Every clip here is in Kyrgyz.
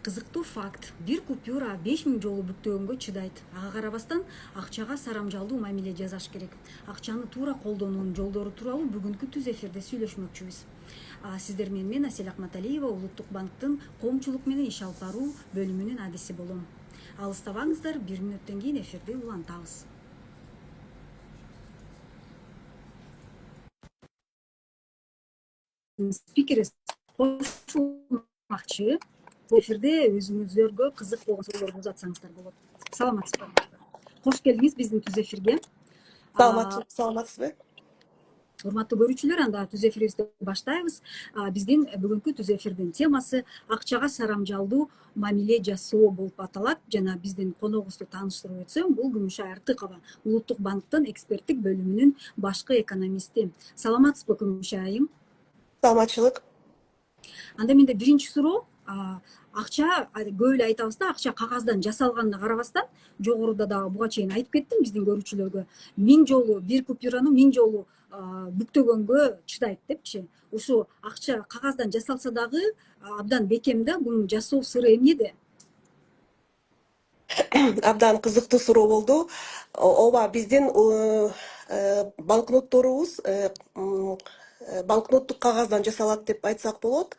Кызыктуу факт: бир купюра 5000 жолу бүктөгөнгө чыдайт. Ага карабастан акчага сарамжалдуу мамиле жасаш керек. Акчаны туура колдонуунун жолдору тууралуу бүгүнкү түз эфирде сүйлөшмөкчүбүз. Сиздер менен мен Асель Акматалиева, Улуттук банктын коомчулук менен иш алып баруу бөлүмүнүн адиси болом. Алыстабаңыздар, 1 мүнөттөн кийин эфирди улантабыз. Спикер кошулмакчы. Бул эфирде өзүңүздөргө кызык болгон суроолорду узатсаңыздар болот. Саламатсызбы? Кош келдиңиз биздин түз эфирге. Саламатсызбы? Урматтуу көрүүчүлөр, анда түз эфирибизди баштайбыз. Биздин бүгүнкү түз эфирдин темасы акчага сарамжалдуу мамиле жасоо болуп аталат. Жана биздин коногубузду тааныштырып өтсөм, бул Күмүшай Артыкова, Улуттук банктын эксперттик бөлүмүнүн башкы экономисти. Саламатсызбы, Күмүшай айым? Саламатчылык. Анда менде биринчи суроо, акча көп эле айтабыз да, акча кагаздан жасалганына карабастан, жогоруда дагы буга чейин айтып кеттим биздин көрүүчүлөргө, 1000 жолу бир купюраны 1000 жолу бүктөгөнгө чыдайт депчи. Ушу акча кагаздан жасалса дагы абдан бекем да, муну жасоо сыры эмнеде? Абдан кызыктуу суроо болду. Ооба, биздин банкнотторубуз банкноттук кагаздан жасалат деп айтсак болот.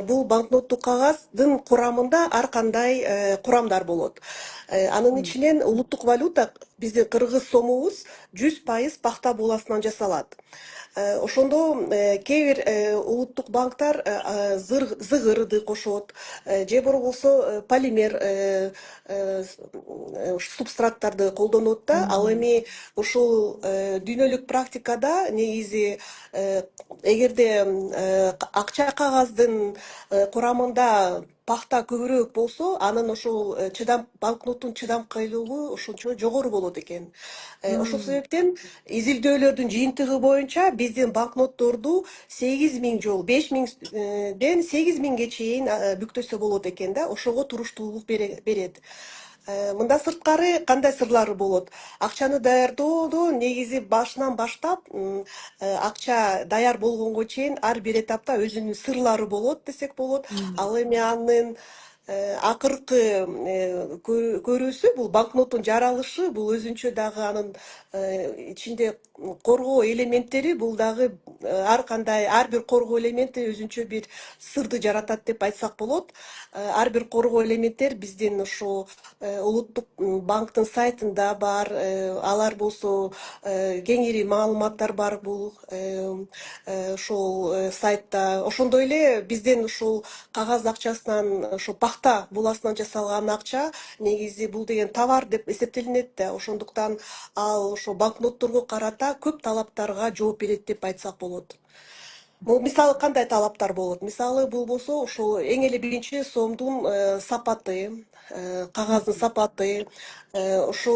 Бул банкноттук кагаздын курамында ар кандай курамдар болот. Анын ичинен улуттук валюта, биздин кыргыз сомубуз 100% пахта буласынан жасалат. Ошондо кээ бир улуттук банктар зыгырды кошот, же болбосо полимер субстраттарды колдонот да. Ал эми ушул дүйнөлүк практикада негизи эгерде акча кагаздын курамында пахта көбүрөөк болсо, анын ошол банкноттун чыдамкайлуулугу ошончо жогору болот экен. Ошол себептен изилдөөлөрдүн жыйынтыгы боюнча биздин банкнотторду 8000 жол, 5000ден 8000ге чейин бүктөсө болот экен да. Ошого туруштуулук берет. Мындан сырткары кандай сырлары болот? Акчаны даярдоодо негизи башынан баштап акча даяр болгонго чейин ар бир этапта өзүнүн сырлары болот десек болот. Ал эми анын акыркы көрүүсү, бул банкноттун жаралышы, бул өзүнчө дагы анын ичинде коргоо элементтери, бул дагы ар бир коргоо элементи өзүнчө бир сырды жаратат деп айтсак болот. Ар бир коргоо элементтер биздин ошо улуттук банктын сайтында бар, алар болсо кеңири маалыматтар бар бул ошол сайтта. Ошондой эле биздин ушул кагаз акчасынан ошо пахта буласынан жасалган акча негизи бул деген товар деп эсептелинет да. Ошондуктан ал ошо банкнотторго карата көп талаптарга жооп берет деп айтсак болот. Бул мисалы кандай талаптар болот? Мисалы бул болсо ошол эң эле биринчи сомдун сапаты, кагаздын сапаты, ошо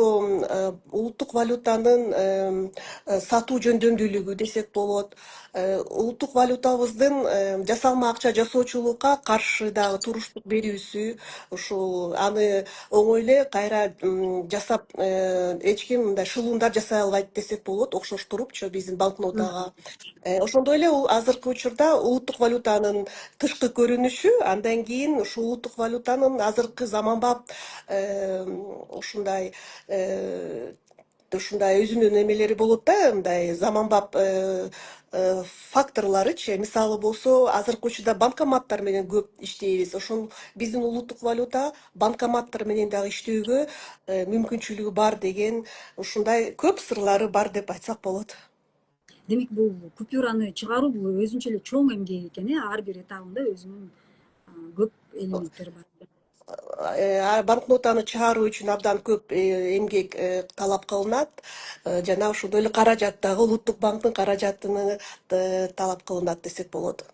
улуттук валютанын сатуу жөндөмдүүлүгү десек болот. Улуттук валютабыздын жасалма акча жасоочулукка каршы дагы туруштук берүүсү, ушул аны оңой эле кайра жасап эч ким мындай шылуундар жасай албайт десек болот, окшош турупчу биздин банкнотага. Ошондой эле азыркы учурда улуттук валютанын тышкы көрүнүшү, андан кийин ушул улуттук валютанын азыркы заманбап ушундай өзүнүн эмелери болот да, мындай заманбап факторлоручу. Мисалы болсо, азыркы учурда банкоматтар менен көп иштейбиз. Ошол биздин улуттук валюта банкоматтар менен дагы иштөөгө мүмкүнчүлүгү бар деген, ушундай көп сырлары бар деп айтсак болот. Демек бул купюраны чыгаруу бул өзүнчө эле чоң эмгек экен, ар бир этабында өзүнүн көп элементтери бар. Банкнотаны чыгаруу үчүн абдан көп эмгек талап кылынат. Жана ошондой эле каражат дагы улуттук банктын каражатыны талап кылынат десек болот.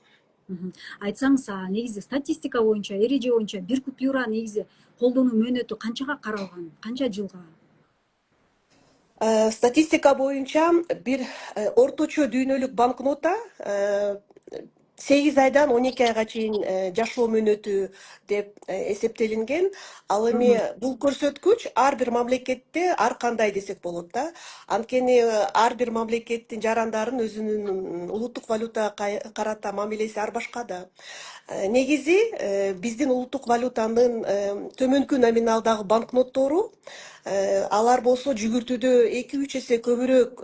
Айтсаңыз, негизи статистика боюнча, эреже боюнча бир купюра негизи колдонуу мөөнөтү канчага каралган, канча жылга? Статистика боюнча бир орточо дүйнөлүк банкнота 8 айдан 12 айга чейин жашоо мөөнөтү деп эсептелинген. Ал эми бул көрсөткүч ар бир мамлекетте ар кандай десек болот да. Анткени ар бир мамлекеттин жарандарын өзүнүн улуттук валютага карата мамилеси ар башка да. Негизи биздин улуттук валютанын төмөнкү номиналдагы банкноттору алар болсо жүгүртүүдө 2-3 эсе көбүрөөк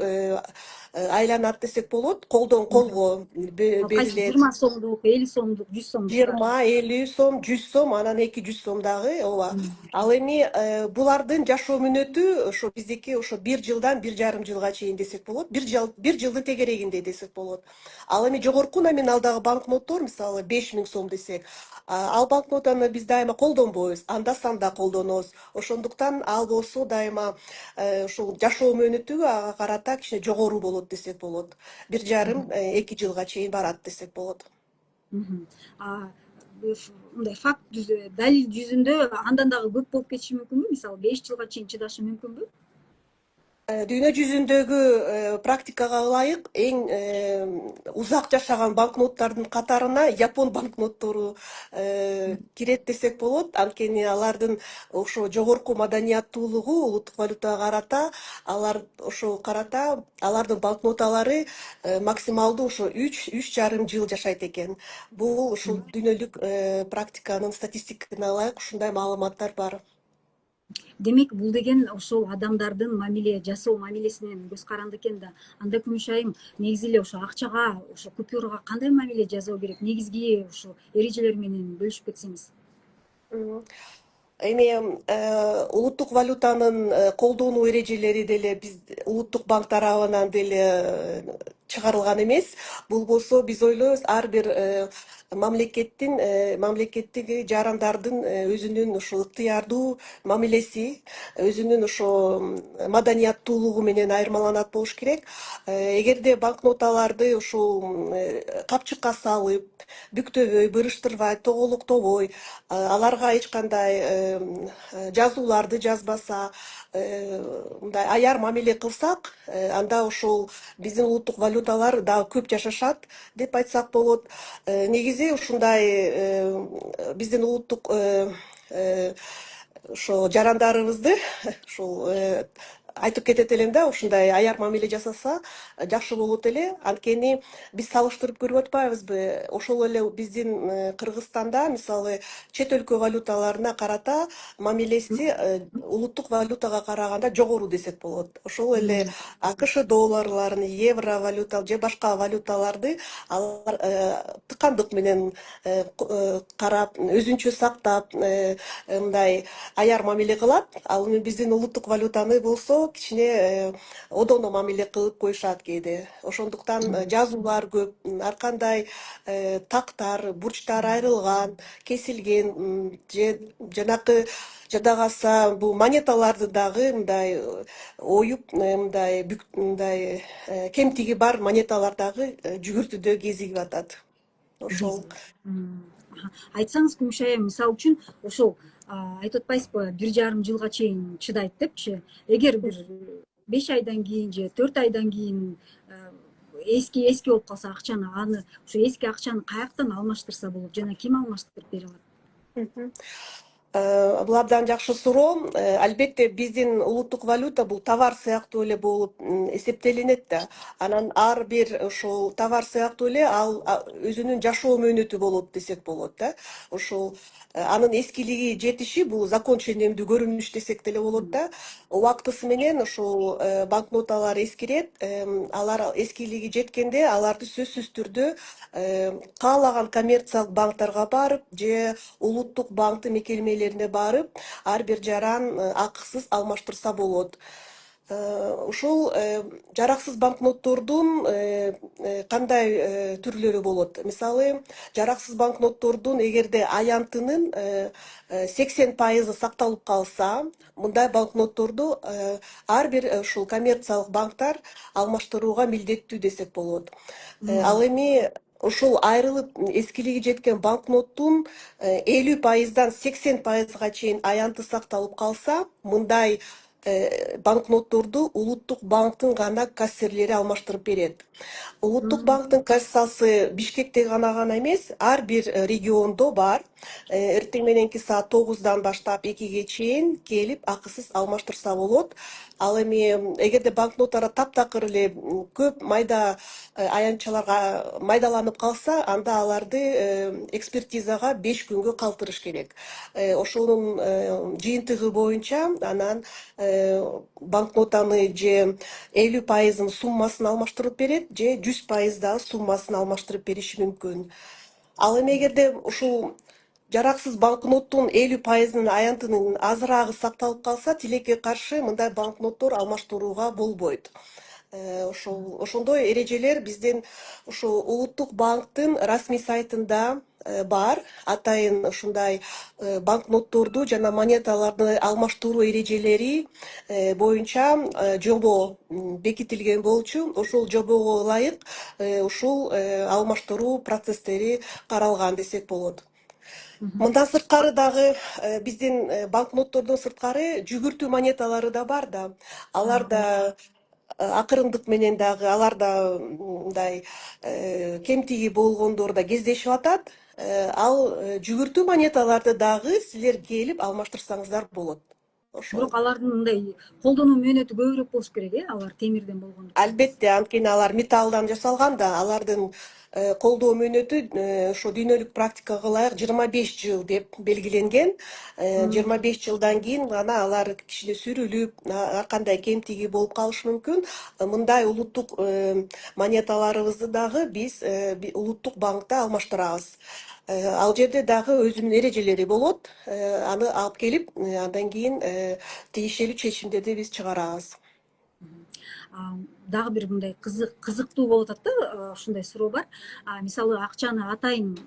айланат десек болот. Колдон колго Кайсы берилет. 20 сомдук, 50 сомдук, 100 сомдуктар. 20, 50 сом, 100 сом, анан 200 сом дагы, ооба. Ал эми булардын жашоо мөөнөтү ошо биздики ошо 1 жылдан 1,5 жылга чейин десек болот. 1 жылдын тегерегинде десек болот. Ал эми жогорку номиналдагы банкноттор, мисалы 5000 сом десек, ал банкнотаны биз дайыма колдонбойбуз, анда санда колдонобуз. Ошондуктан ал болсо дайыма ушул жашоо мөөнөтү ага карата кичине жогору болот десек болот. 1,5-2 жылга чейин барат десек болот. Мгм. Мындай факт далил жүзүндө андан дагы көп болуп кетиши мүмкүнбү? Мисалы 5 жылга чейин чыдашы мүмкүнбү? Дүйнө жүзүндөгү практикага ылайык эң узак жашаган банкноттардын катарына Япон банкноттору кирет десек болот. Анткени алардын ошо жогорку маданияттуулугу улуттук валютага карата, алардын банкноталары максималдуу ошо 3,5 жыл жашайт экен. Бул ушул дүйнөлүк практиканын статистикасына ылайык ушундай маалыматтар бар. Демек, бул деген ошол адамдардын мамиле жасоо мамилесинен көз каранды экен да. Анда Күмүш айым, негизи эле ошо акчага, ошо купюрага кандай мамиле жасоо керек? Негизги ошо эрежелер менен бөлүшүп кетсеңиз. Мгм. Эми улуттук валютанын колдонуу эрежелери деле биз улуттук банк тарабынан деле чыгарылган эмес. Бул болсо биз ойлойбуз ар бир мамлекеттеги жарандардын өзүнүн ушул ыктыярдуу мамилеси, өзүнүн ошо маданияттуулугу менен айырмаланат болуш керек. Эгерде банкноталарды ушул капчыкка салып, бүктөбөй, бырыштырбай, тоголуктобой, аларга эч кандай жазууларды жазбаса, мындай аяр мамиле кылсак, анда ошол биздин улуттук валюталар дагы көп жашашат деп айтсак болот. Негизи ушундай биздин улуттук ошо жарандарыбызды ушул айтып кетет элем да, ушундай аяр мамиле жасаса жакшы болот эле. Анткени биз салыштырып көрүп атпайбызбы? Ошол эле биздин Кыргызстанда мисалы чет өлкө валюталарына карата мамилеси улуттук валютага караганда жогору десек болот. Ошол эле АКШ долларларын, евро валюта же башка валюталарды алар тыкандык менен карап, өзүнчө сактап, мындай аяр мамиле кылат. Ал эми биздин улуттук валютаны болсо кичине одоно мамиле кылып коюшат кээде. Ошондуктан жазуулар көп, ар кандай тактар, бурчтар айрылган, кесилген, же жанакы жада калса бул монеталарды дагы мындай оюп, мындай кемтиги бар монеталар дагы жүгүртүүдө кезигип атат. Ошол. Айтсаңыз, Күмүш айым, мисалы үчүн ошол айтып атпайсызбы, 1,5 жылга чейин чыдайт депчи. Эгер бир 5 айдан кийин же 4 айдан кийин эски болуп калса акчаны, ошо эски акчаны каяктан алмаштырса болот жана ким алмаштырып бере алат? Бул абдан жакшы суроо. Албетте биздин улуттук валюта бул товар сыяктуу эле болуп эсептелинет да. Анан ар бир ошол товар сыяктуу эле ал өзүнүн жашоо мөөнөтү болот десек болот да. Ошол анын эскилиги жетиши бул закон ченемдүү көрүнүш десек деле болот да. Убактысы менен ошол банкноталар эскирет. Алар эскилиги жеткенде аларды сөзсүз түрдө каалаган коммерциялык банктарга барып же улуттук банктын мекемелерине барып, ар бир жаран акысыз алмаштырса болот. Ушул жараксыз банкноттордун кандай түрлөрү болот? Мисалы, жараксыз банкноттордун эгерде аянтынын 80% сакталып калса, мындай банкнотторду ар бир ушул коммерциялык банктар алмаштырууга милдеттүү десек болот. Ал эми ушул айрылып эскилиги жеткен банкноттун 50%дан 80%га чейин аянты сакталып калса, мындай банкнотторду улуттук банктын гана кассирлери алмаштырып берет. Улуттук банктын кассасы Бишкекте гана эмес, ар бир региондо бар. Эртең мененки саат 9-дан баштап 2-ге чейин келип акысыз алмаштырса болот. Ал эми эгерде банкноттар таптакыр эле көп майда аянтчаларга майдаланып калса, анда аларды экспертизага 5 күнгө калтырыш керек. Ошонун жыйынтыгы боюнча анан банкнотаны же 50% суммасын алмаштырып берет, же 100% дагы суммасын алмаштырып бериши мүмкүн. Ал эми эгерде ушул жараксыз банкноттун 50%-ын аянтынын азыраагы сакталып калса, тилекке каршы мындай банкноттор алмаштырууга болбойт. Ошондой эрежелер биздин ушул улуттук банктын расмий сайтында бар. Атайын ушундай банкнотторду жана монеталарды алмаштыруу эрежелери боюнча жобо бекитилген болчу. Ушул жобого ылайык ушул алмаштыруу процесстери каралган десек болот. Мындан сырткары дагы биздин банкноттордон сырткары жүгүртүү монеталары да бар да. Алар да акырындык менен дагы алар да мындай кемтиги болгондор да кездешип атат. Ал жүгүртүү монеталарды дагы силер келип алмаштырсаңыздар болот. Ошол. Бирок алардын мындай колдонуу мөөнөтү көбүрөөк болуш керек, алар темирден болгондуктан. Албетте, анткени алар металлдан жасалган да, алардын колдоо мөөнөтү ошо дүйнөлүк практикага ылайык 25 жыл деп белгиленген. 25 жылдан кийин гана алар кичине сүрүлүп, ар кандай кемтиги болуп калышы мүмкүн. Мындай улуттук монеталарыбызды дагы биз улуттук банкта алмаштырабыз. Ал жерде дагы өзүнүн эрежелери болот. Аны алып келип, андан кийин тиешелүү чечимдерди биз чыгарабыз. Дагы бир мындай кызыктуу болуп атат да, ушундай суроо бар. Мисалы акчаны атайын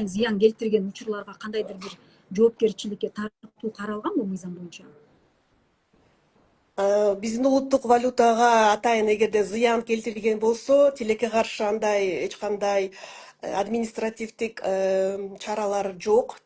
зыян келтирген учурларга кандайдыр бир жоопкерчиликке тартуу каралганбы мыйзам боюнча? Биздин улуттук валютага атайын эгерде зыян келтирген болсо, тилекке каршы андай эч кандай административдик чаралар жок.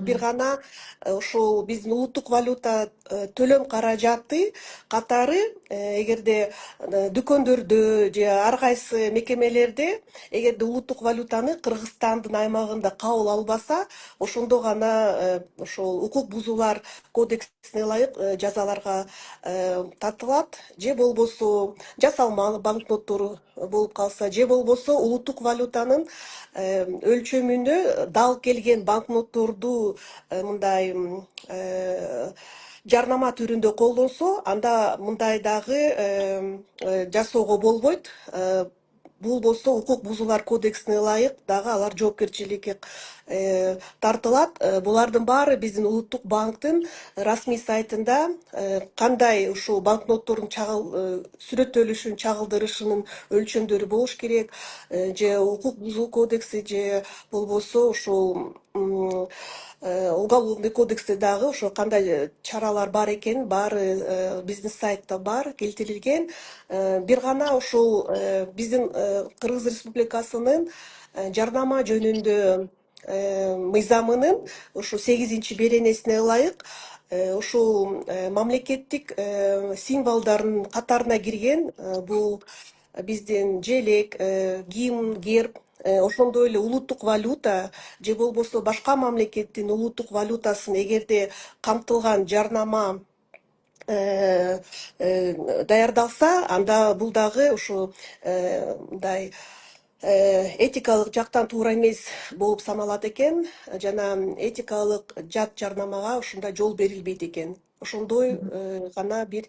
Бир гана ушул биздин улуттук валюта төлөм каражаты катары эгерде дүкөндөрдө же ар кайсы мекемелерде эгерде улуттук валютаны Кыргызстандын аймагында кабыл албаса, ошондо гана ошол укук бузуулар кодексине ылайык жазаларга тартылат, же болбосо жасалма банкноттор болуп калса, же болбосо улуттук валютанын өлчөмүнө дал келген банкнотторду мындай жарнама түрүндө колдонсо, анда мындай дагы жасоого болбойт. Бул болсо укук бузуулар кодексине ылайык дагы алар жоопкерчиликке тартылат. Булардын баары биздин улуттук банктын расмий сайтында кандай ушул банкноттордун сүрөттөлүшүн чагылдырышынын өлчөмдөрү болуш керек, же укук бузуу кодекси, же болбосо ушул уголовный кодексте дагы ошо кандай чаралар бар экенин баары биздин сайтта бар, келтирилген. Бир гана ушул биздин Кыргыз Республикасынын жарнама жөнүндө мыйзамынын ушу 8-беренесине ылайык ушул мамлекеттик символдордун катарына кирген бул биздин желек, гимн, герб, ошондой эле улуттук валюта же болбосо башка мамлекеттин улуттук валютасын эгерде камтылган жарнама даярдалса, анда бул дагы ушу мындай этикалык жактан туура эмес болуп саналат экен, жана этикалык жат жарнамага ушундай жол берилбейт экен. Ошондой гана бир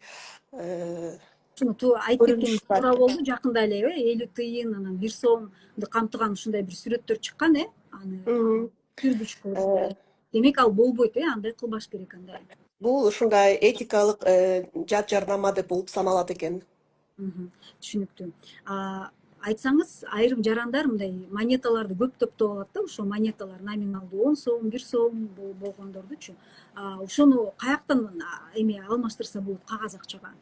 Айтып кеткениңиз көрүнүш бар. туура болду. Жакында эле 50 тыйын анан 1 сомду камтыган ушундай бир сүрөттөр чыккан, аны түшүрдү. Демек ал болбойт, андай кылбаш керек андай. Бул ушундай этикалык жат жарнама деп болуп саналат экен. Түшүнүктүү. Айтсаңыз, айрым жарандар мындай монеталарды көп топтоп алат да, ошо монеталар номиналдуу 10 сом, 1 сом болгондордучу. Ошону каяктан алмаштырса болот кагаз акчага?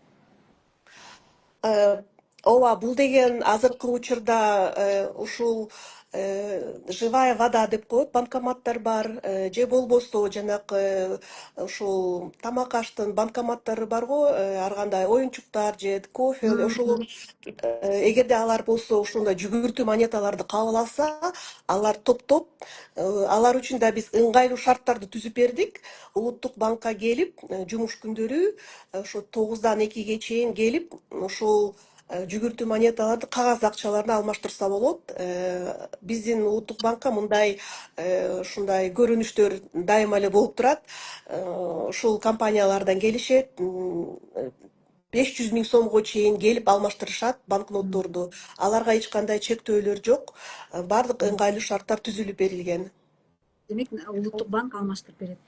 Ооба, бул деген азыркы учурда ушул живая вода деп коет, банкоматтар бар, же болбосо жанакы ушул тамак аштын банкоматтары бар го, ар кандай оюнчуктар же кофе, ошол эгерде алар болсо ошондой жүгүртүү монеталарды кабыл алса, алар топтоп, алар үчүн да биз ыңгайлуу шарттарды түзүп бердик. Улуттук банкка келип, жумуш күндөрү ошо 9-дан 2-ге чейин келип, ошол жүгүртүү монеталарды, кагаз акчаларды алмаштырса болот. Биздин улуттук банкка мындай ушундай көрүнүштөр дайыма эле болуп турат. Ушул компаниялардан келишет, 500 миң сомго чейин келип алмаштырышат банкнотторду. Аларга эч кандай чектөөлөр жок. Бардык ыңгайлуу шарттар түзүлүп берилген. Демек улуттук банк алмаштырып берет.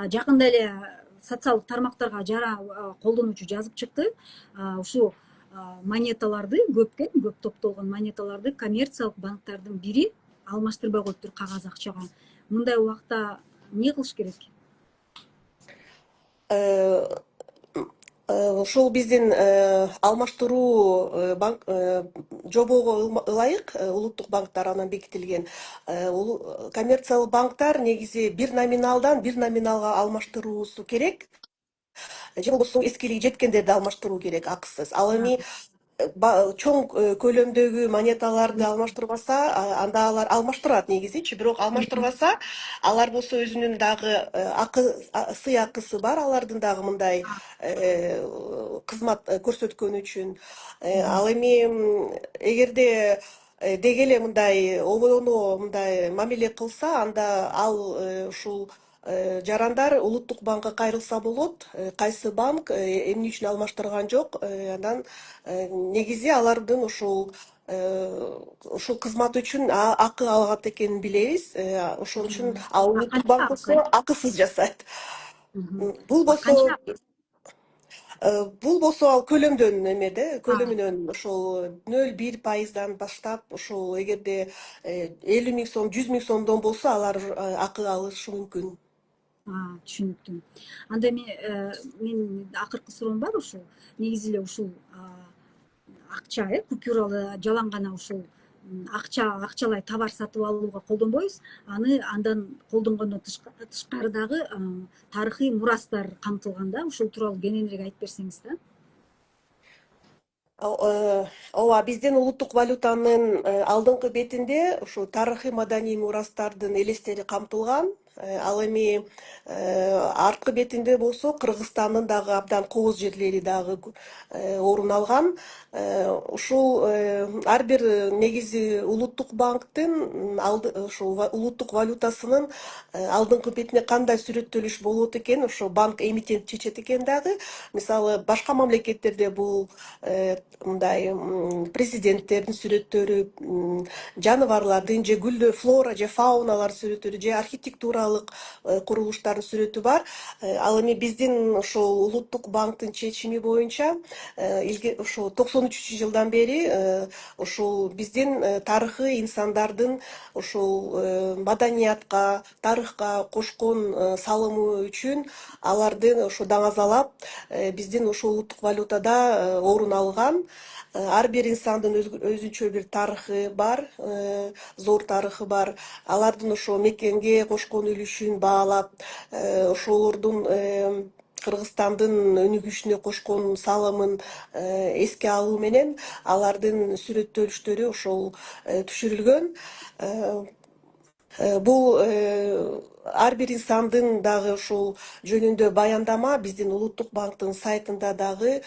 Жакында эле социалдык тармактарга колдонуучу жазып чыкты. Ушул монеталарды көп топтолгон монеталарды коммерциялык банктардын бири алмаштырбай коюптур кагаз акчага. Мындай убакта эмне кылыш керек? Ушул биздин алмаштыруу банк жобого ылайык улуттук банктар анан бекитилген. Коммерциялык банктар негизи бир номиналдан бир номиналга алмаштыруусу керек. Же болбосо эскилиги жеткендерди алмаштыруу керек акысыз. Ал эми чоң көлөмдөгү монеталарды алмаштырбаса, анда алар алмаштырат негизичи, бирок алмаштырбаса, алар болсо өзүнүн дагы сый акысы бар, алардын дагы мындай кызмат көрсөткөнү үчүн. Ал эми эгерде деги эле мындай обоно мындай мамиле кылса, анда ал ушул жарандар улуттук банкка кайрылса болот. Кайсы банк эмне үчүн алмаштырган жок, анан негизи алардын ушул кызмат үчүн акы алат экенин билебиз. Ошон үчүн улуттук Канча банк акы? болсо акысыз жасайт. Бул Канча болсо акы? бул болсо ал көлөмдөн эмеде, көлөмүнөн ошол 0,1% баштап, ошол эгерде 50 миң сом, 100 миң сомдон болсо алар акы алышы мүмкүн. Түшүнүктүү. Анда эми менин акыркы суроом бар ушул. Негизи эле ушул акча, купюралы жалаң гана ушул акчалай товар сатып алууга колдонбойбуз. Аны андан колдонгондон тышкары дагы тарыхый мурастар камтылган да. Ушул тууралуу кененирээк айтып берсеңиз да. Ооба, биздин улуттук валютанын алдыңкы бетинде ушу тарыхый маданий мурастардын элестери камтылган. Ал эми арткы бетинде болсо Кыргызстандын дагы абдан кооз жерлери дагы орун алган. Ушул ар бир негизи улуттук банктын ушул улуттук валютасынын алдыңкы бетине кандай сүрөттөлүш болот экен, ошо банк эмитент чечет экен дагы. Мисалы, башка мамлекеттерде бул мындай президенттердин сүрөттөрү, жаныбарлардын же гүлдөр, флора же фауналар сүрөттөрү же архитектуралык курулуштардын сүрөтү бар. Ал эми биздин ошол улуттук банктын чечими боюнча ошо 93-жылдан бери ошол биздин тарыхый инсандардын ошол маданиятка, тарыхка кошкон салымы үчүн аларды ошо даңазалап биздин ошол улуттук валютада орун алган. Ар бир инсандын өзүнчө бир тарыхы бар, зор тарыхы бар. Алардын ошо мекенге кошкон үлүшүн баалап, ошолордун Кыргызстандын өнүгүшүнө кошкон салымын эске алуу менен алардын сүрөттөлүштөрү ошол түшүрүлгөн. Бул ар бир инсандын дагы ушул жөнүндө баяндама биздин улуттук банктын сайтында дагы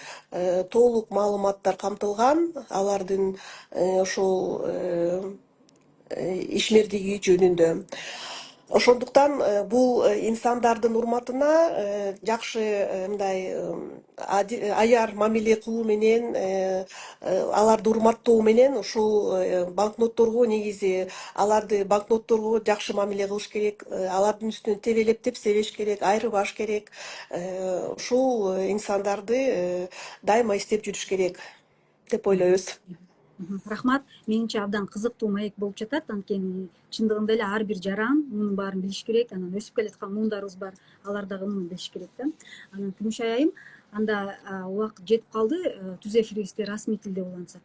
толук маалыматтар камтылган. Алардын ошол ишмердиги жөнүндө. Ошондуктан бул инсандардын урматына жакшы мындай аяр мамиле кылуу менен, аларды урматтоо менен ушул банкнотторго негизи аларды банкнотторго жакшы мамиле кылыш керек, алардын үстүнөн тебелеп себеш керек, айрбаш керек. Ушул инсандарды дайыма издеп жүрүш керек деп ойлойбуз. Рахмат. Менимче абдан кызыктуу маек болуп жатат. Анткени чындыгында эле ар бир жаран мунун баарын билиш керек. Анан өсүп келаткан муундарыбыз бар. Алар дагы муну билиш керек да. Анан Күмүш айайым, анда убакыт жетип калды. Түз эфирибизди расмий тилде улантсак.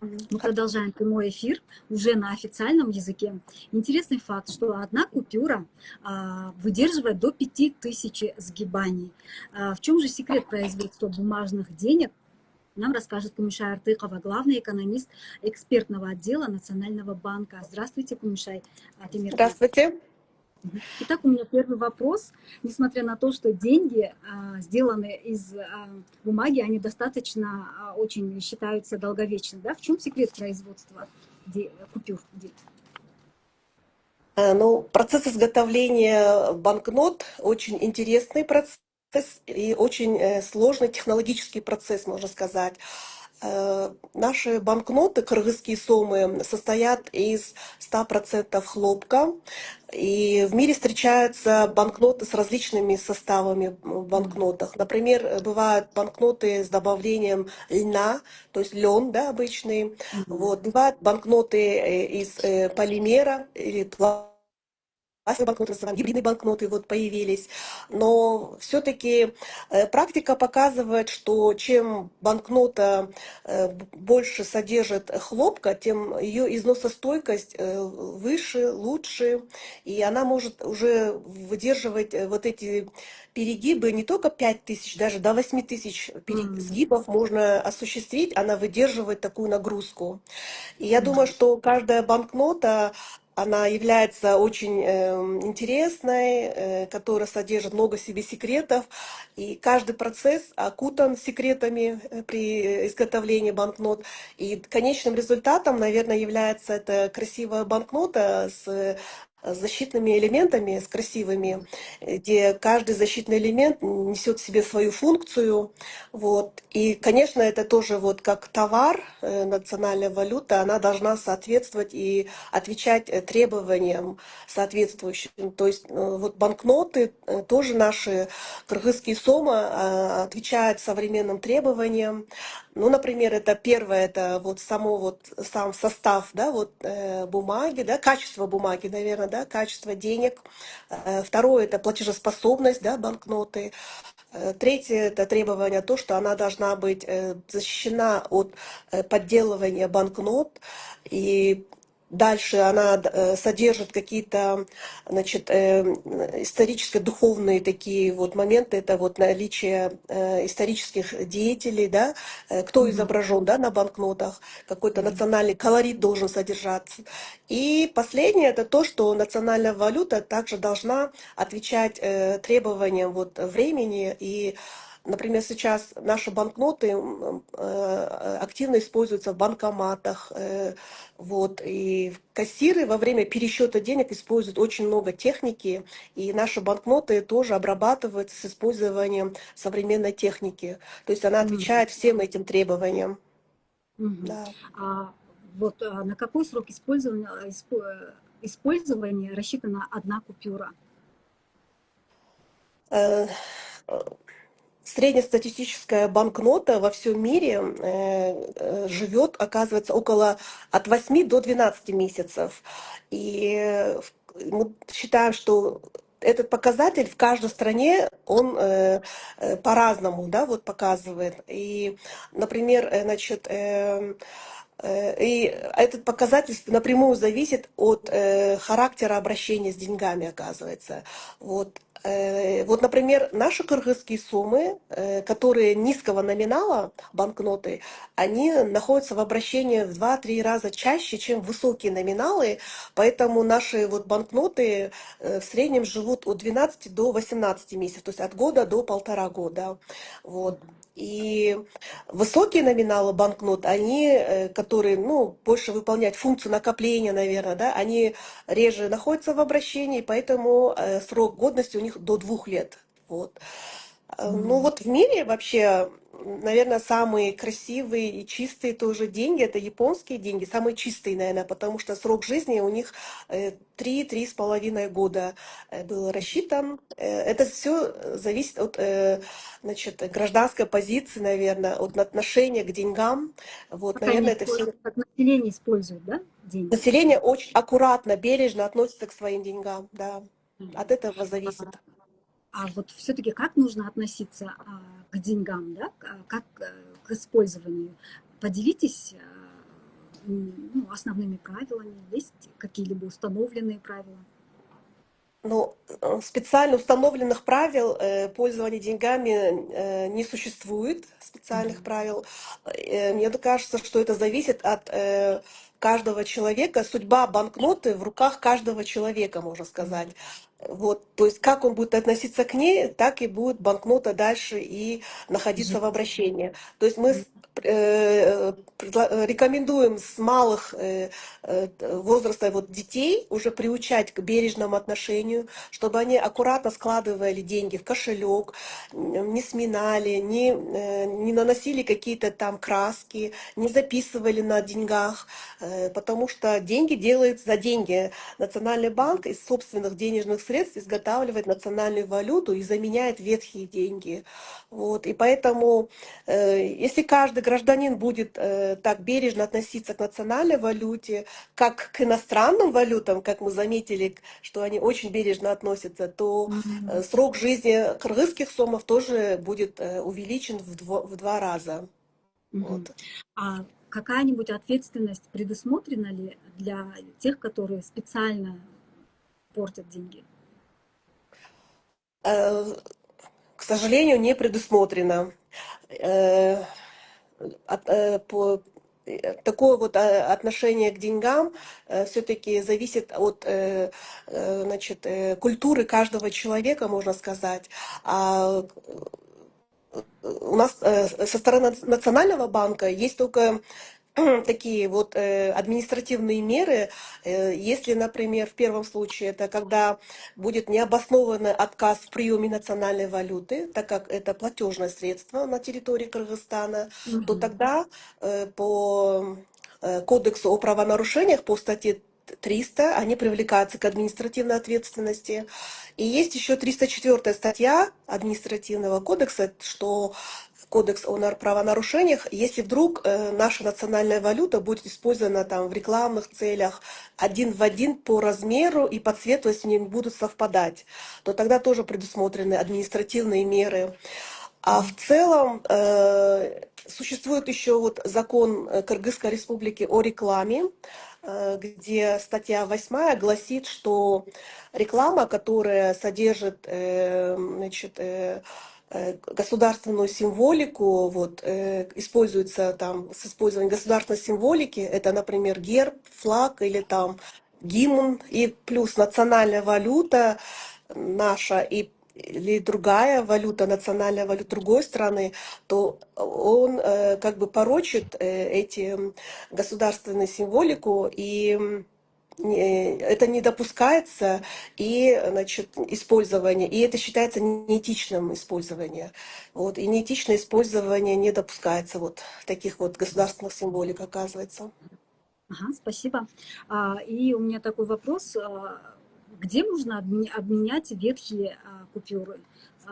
Мы продолжаем прямой эфир уже на официальном языке. Интересный факт, что одна купюра выдерживает до 5000 сгибаний. В чем же секрет производства бумажных денег? Нам расскажет Кумишай Артыкова, главный экономист экспертного отдела Национального банка. Здравствуйте, Кумишай Атемиркан. Здравствуйте. Итак, у меня первый вопрос. Несмотря на то, что деньги сделаны из бумаги, они достаточно очень считаются долговечными. Да? В чем секрет производства купюр? Ну, процесс изготовления банкнот очень интересный процесс и очень сложный технологический процесс, можно сказать. Наши банкноты, кыргызские сомы, состоят из 100% хлопка. И в мире встречаются банкноты с различными составами в банкнотах. Например, бывают банкноты с добавлением льна, то есть лен, да, обычный. Вот. Бывают банкноты из полимера или пластиковые банкноты, называемые гибридные банкноты вот появились. Но все-таки практика показывает, что чем банкнота больше содержит хлопка, тем ее износостойкость выше, лучше, и она может уже выдерживать вот эти перегибы не только 5000, даже до 8000 сгибов можно осуществить, она выдерживает такую нагрузку. И я думаю, что каждая банкнота, она является очень интересной, которая содержит много в себе секретов, и каждый процесс окутан секретами при изготовлении банкнот. И конечным результатом, наверное, является эта красивая банкнота с защитными элементами, с красивыми, где каждый защитный элемент несет в себе свою функцию. Вот. И, конечно, это тоже вот как товар, национальная валюта, она должна соответствовать и отвечать требованиям соответствующим. То есть вот банкноты тоже наши кыргызские сома отвечают современным требованиям. Ну, например, это первое, это вот само вот сам состав, да, вот бумаги, да, качество бумаги, наверное, да, качество денег. Второе это платежеспособность, да, банкноты. Третье это требование то, что она должна быть защищена от подделывания банкнот. И дальше она содержит какие-то, значит, исторические, духовные такие вот моменты. Это вот наличие исторических деятелей, да, кто изображен, да, на банкнотах, какой-то национальный колорит должен содержаться. И последнее это то, что национальная валюта также должна отвечать требованиям вот времени. И, например, сейчас наши банкноты активно используются в банкоматах. Вот, и кассиры во время пересчета денег используют очень много техники, и наши банкноты тоже обрабатываются с использованием современной техники. То есть она отвечает всем этим требованиям. Да. А вот на какой срок использования рассчитана одна купюра? Э, Среднестатистическая банкнота во всем мире живет, оказывается, около от 8 до 12 месяцев. И мы считаем, что этот показатель в каждой стране, он по-разному, да, вот показывает. И, например, значит, и этот показатель напрямую зависит от характера обращения с деньгами, оказывается. Вот. Вот, например, наши кыргызские суммы, которые низкого номинала банкноты, они находятся в обращении в 2-3 раза чаще, чем высокие номиналы, поэтому наши вот банкноты в среднем живут от 12 до 18 месяцев, то есть от года до 1,5 года. Вот. И высокие номиналы банкнот, они, которые, ну, больше выполняют функцию накопления, наверное, да, они реже находятся в обращении, поэтому срок годности у них до 2 лет. Вот. Ну вот в мире вообще, наверное, самые красивые и чистые тоже деньги, это японские деньги, самые чистые, наверное, потому что срок жизни у них 3-3,5 года был рассчитан. Это все зависит от, значит, гражданской позиции, наверное, от отношения к деньгам. Вот, Как они наверное, это все. используют, как население использует, да, деньги? Население очень аккуратно, бережно относится к своим деньгам, да. От этого зависит. А вот все-таки как нужно относиться к деньгам, да, как к использованию? Поделитесь ну, основными правилами? Есть какие-либо установленные правила? Ну, специально установленных правил пользования деньгами не существует, специальных Мгм. правил. Мне кажется, что это зависит от каждого человека. Судьба банкноты в руках каждого человека, можно сказать. Мгм. Вот, то есть как он будет относиться к ней, так и будет банкнота дальше и находиться в Жить. обращении. То есть мы Мгм. рекомендуем с малых возраста вот детей уже приучать к бережному отношению, чтобы они аккуратно складывали деньги в кошелек, не сминали, не наносили какие-то там краски, не записывали на деньгах, потому что деньги делают за деньги. Национальный банк из собственных денежных средств изготавливает национальную валюту и заменяет ветхие деньги. Вот. И поэтому, если каждый гражданин будет так бережно относиться к национальной валюте, как к иностранным валютам, как мы заметили, что они очень бережно относятся, то Мгм. срок жизни кыргызских сомов тоже будет увеличен в два раза. Мгм. Вот. А какая-нибудь ответственность предусмотрена ли для тех, которые специально портят деньги? Э, К сожалению, не предусмотрено. Э, Такое вот отношение к деньгам все-таки зависит от значит, культуры каждого человека, можно сказать. А у нас со стороны Национального банка есть только такие вот административные меры, если, например, в первом случае это когда будет необоснованный отказ в приеме национальной валюты, так как это платежное средство на территории Кыргызстана, то Мгм. тогда по Кодексу о правонарушениях по статье 300 они привлекаются к административной ответственности. И есть еще 304 статья административного кодекса, что Кодекс о правонарушениях, если вдруг наша национальная валюта будет использована там в рекламных целях один в один по размеру и по цвету, если не будут совпадать, то тогда тоже предусмотрены административные меры. А в целом существует еще вот закон Кыргызской республики о рекламе, где статья 8 гласит, что реклама, которая содержит значит, государственную символику, вот, используется там с использованием государственной символики, это, например, герб, флаг или там гимн, и плюс национальная валюта наша и или другая валюта, национальная валюта другой страны, то он как бы порочит эти государственную символику, и это не допускается, и, значит, использование, и это считается неэтичным использованием. Вот, и неэтичное использование не допускается вот таких вот государственных символик, оказывается. Ага, спасибо. И у меня такой вопрос. Где можно обменять ветхие купюры?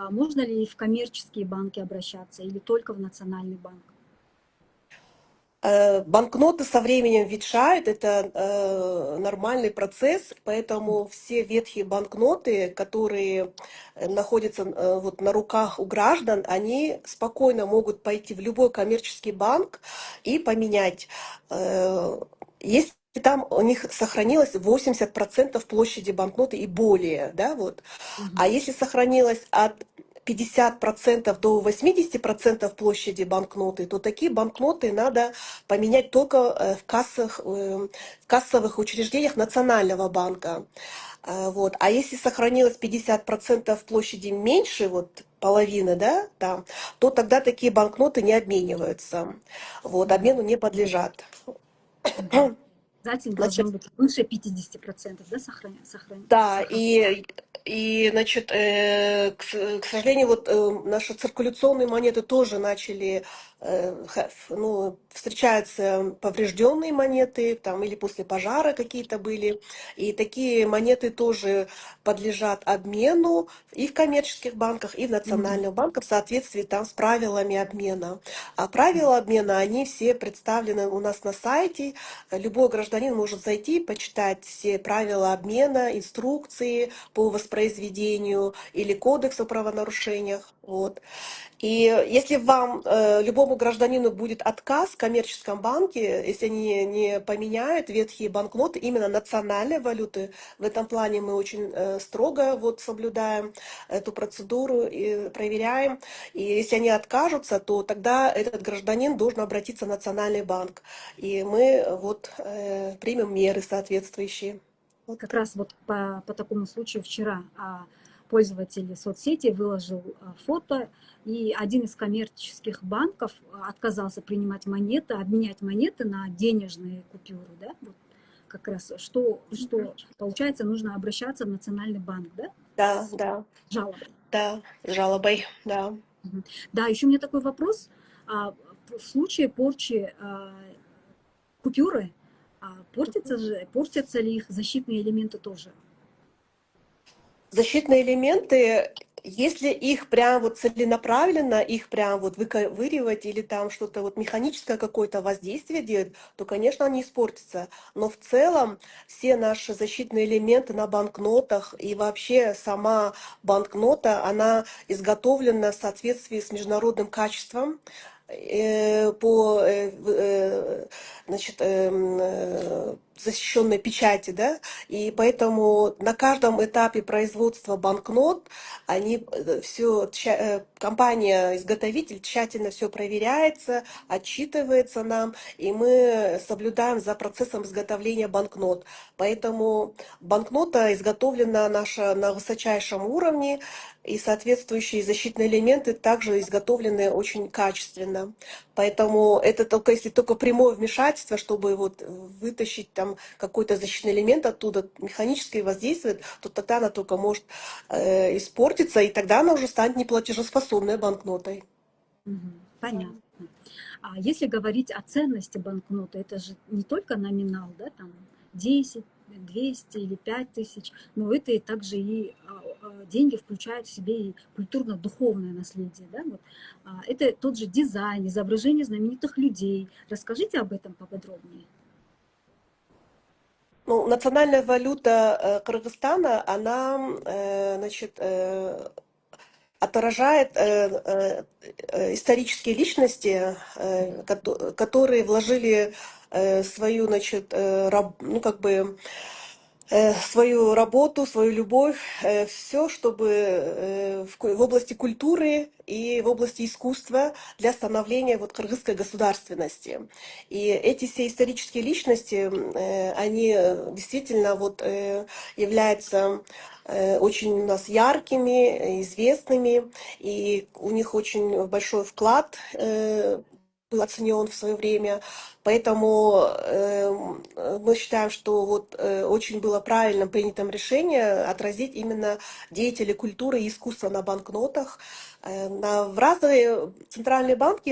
Можно ли в коммерческие банки обращаться или только в национальный банк? Банкноты со временем ветшают, это нормальный процесс, поэтому все ветхие банкноты, которые находятся вот на руках у граждан, они спокойно могут пойти в любой коммерческий банк и поменять. Если там у них сохранилось 80% площади банкноты и более, да, вот. А Мгм. если сохранилось от 50% до 80% площади банкноты, то такие банкноты надо поменять только в кассовых учреждениях Национального банка. Вот. А если сохранилось 50% площади меньше, вот половины, да, там, то тогда такие банкноты не обмениваются. Вот, Мгм. обмену не подлежат. Мгм. Обязательно должно Значит, быть выше 50%, да, да, сохранения. значит, к сожалению, вот наши циркуляционные монеты тоже начали, ну, встречаются поврежденные монеты, там, или после пожара какие-то были, и такие монеты тоже подлежат обмену и в коммерческих банках, и в Мгм. национальных банках в соответствии там с правилами обмена. А правила обмена, они все представлены у нас на сайте. Любой гражданин может зайти, почитать все правила обмена, инструкции по воспроизведению или кодекс о правонарушениях. Вот. И если вам, любому гражданину будет отказ в коммерческом банке, если они не поменяют ветхие банкноты именно национальной валюты, в этом плане мы очень строго вот соблюдаем эту процедуру и проверяем. И если они откажутся, то тогда этот гражданин должен обратиться в национальный банк. И мы вот примем меры соответствующие. Вот. Как раз вот по такому случаю вчера пользователь соцсети выложил фото, и один из коммерческих банков отказался принимать монеты, обменять монеты на денежные купюры, да, вот как раз что получается, нужно обращаться в Национальный банк, да, Да, с да, жалобой. да, с жалобой, да. Мгм. Да, еще у меня такой вопрос. В случае порчи купюры, портятся ли их защитные элементы тоже? Защитные элементы, если их прям вот целенаправленно, их прям вот выковыривать или там что-то вот механическое какое-то воздействие делать, то, конечно, они испортятся. Но в целом все наши защитные элементы на банкнотах и вообще сама банкнота, она изготовлена в соответствии с международным качеством по значит, защищенной печати, да, и поэтому на каждом этапе производства банкнот они все, компания-изготовитель тщательно все проверяется, отчитывается нам, и мы соблюдаем за процессом изготовления банкнот. Поэтому банкнота изготовлена наша на высочайшем уровне, и соответствующие защитные элементы также изготовлены очень качественно. Поэтому это только если только прямое вмешательство, чтобы вот вытащить там какой-то защитный элемент оттуда, механически воздействует, то тогда она только может испортиться, и тогда она уже станет неплатежеспособной банкнотой. Мгм. Понятно. А если говорить о ценности банкноты, это же не только номинал, да, там 10, 200 или 5000, но это и также и деньги включают в себе и культурно-духовное наследие, да, вот. Это тот же дизайн, изображение знаменитых людей. Расскажите об этом поподробнее. Ну, национальная валюта Кыргызстана, она, значит, отражает исторические личности, которые вложили свою, значит, ну, как бы, свою работу, свою любовь, все, чтобы в области культуры и в области искусства для становления вот кыргызской государственности. И эти все исторические личности, они действительно вот являются очень у нас яркими, известными, и у них очень большой вклад был оценен в свое время. Поэтому мы считаем, что вот очень было правильным принятым решение отразить именно деятелей культуры и искусства на банкнотах. В разные центральные банки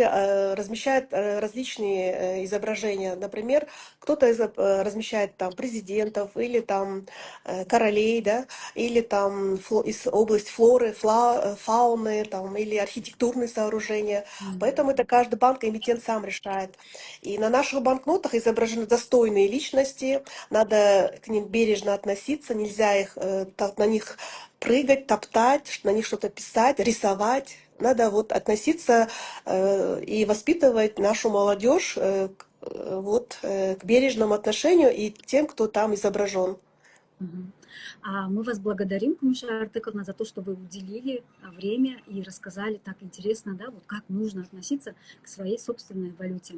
размещают различные изображения. Например, кто-то размещает там президентов или там королей, да, или там из области флоры, фауны, там, или архитектурные сооружения. Поэтому это каждый банк, эмитент сам решает. И на наших банкнотах изображены достойные личности, надо к ним бережно относиться, нельзя их, на них прыгать, топтать, на них что-то писать, рисовать. Надо вот относиться и воспитывать нашу молодежь вот, к бережному отношению и к тем, кто там изображен. Мгм. Мы вас благодарим, Кумиша Артыковна, за то, что вы уделили время и рассказали так интересно, да, вот как нужно относиться к своей собственной валюте.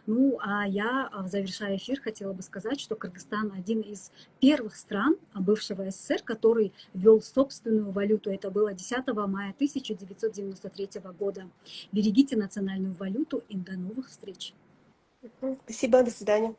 Ну, а я, завершая эфир, хотела бы сказать, что Кыргызстан один из первых стран бывшего СССР, который ввел собственную валюту. Это было 10 мая 1993 года. Берегите национальную валюту и до новых встреч. Спасибо, до свидания.